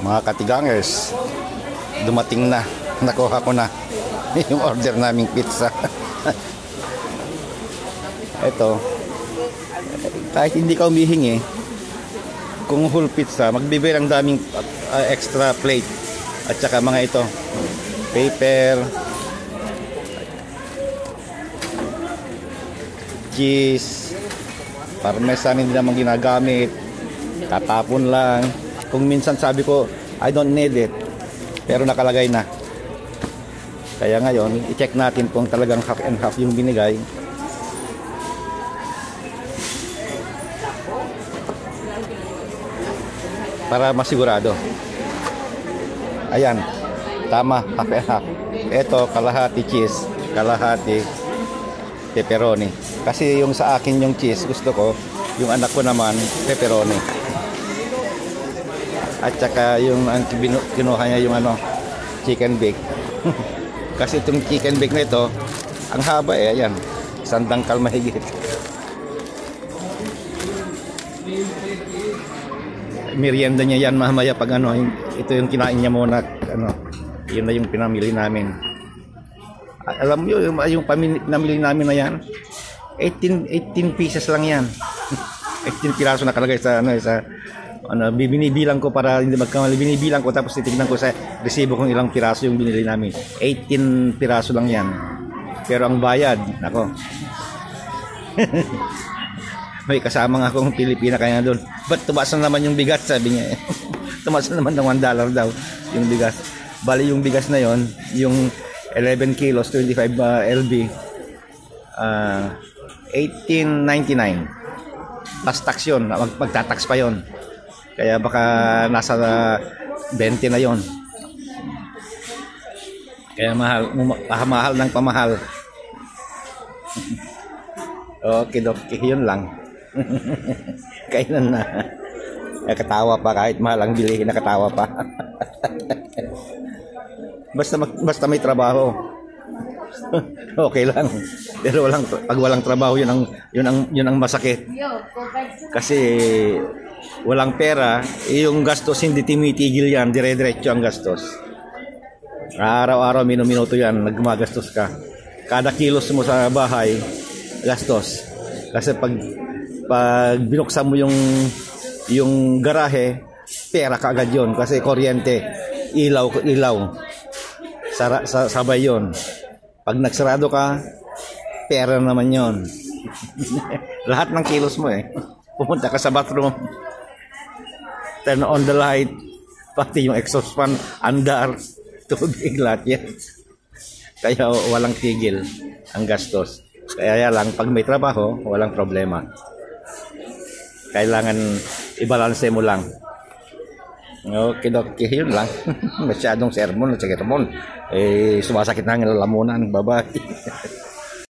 Mga katigangers, dumating na. Nakuha ko na yung order naming pizza. Ito, kahit hindi ka humihingi, kung whole pizza, magbibigay ng daming extra plate. At saka mga ito, paper, cheese, parmesan hindi naman ginagamit, tatapon lang. Kung minsan sabi ko I don't need it, pero nakalagay na. Kaya ngayon i-check natin kung talagang half and half yung binigay. Para masigurado. Ayan, tama, half and half. Ito kalahati cheese, kalahati pepperoni. Kasi yung sa akin yung cheese gusto ko, yung anak ko naman pepperoni. At saka yung kinuha niya yung chicken bake. Kasi itong chicken bake na ito, ang haba ayan, 1 dangkal mahigit. Merienda niya yan mamaya pag ito yung kinain niya muna, yun na yung pinamili namin. Alam mo yung pinamili namin na yan, 18 pieces lang yan. 18 piraso nakalagay sa binibilang ko para hindi magkamali. Binibilang ko tapos titignan ko sa resibo kung ilang piraso yung binili namin. 18 piraso lang yan. Pero ang bayad, nako. May kasama nga akong Pilipina kaya doon. Ba't tumaas na naman yung bigas, sabi niya. Tumaas na naman ng $1 daw yung bigas. Bali yung bigas na yon, yung 11 kilos, 25 lb, 18.99. Plus tax yun, magtatax pa yon. Kaya baka nasa 20 na yon. Kaya mahal ng pamahal. Okay, yun lang. Kailan na. Nakatawa pa kahit mahal ang bilihin, nakatawa pa. Basta may trabaho. Okay lang. Pero pag walang trabaho yun ang masakit. Kasi walang pera, yung gastos hindi timitigil yan, dire-diretso ang gastos. Araw-araw, minuto yan, nagmagastos ka. Kada kilos mo sa bahay, gastos. Kasi pag binuksan mo yung garahe, pera ka agad yun. Kasi kuryente, ilaw. Sabay yun. Pag nagsarado ka, pera naman yun. Lahat ng kilos mo pupunta ka sa bathroom, turn on the light, pati yung exhaust fan, andar, tubig, lahat yan. Kaya walang tigil ang gastos. Kaya lang, pag may trabaho, walang problema. Kailangan i-balance mo lang. Okay, yun lang. Masyadong sermon. Sumasakit na ang lalamunan ng babae.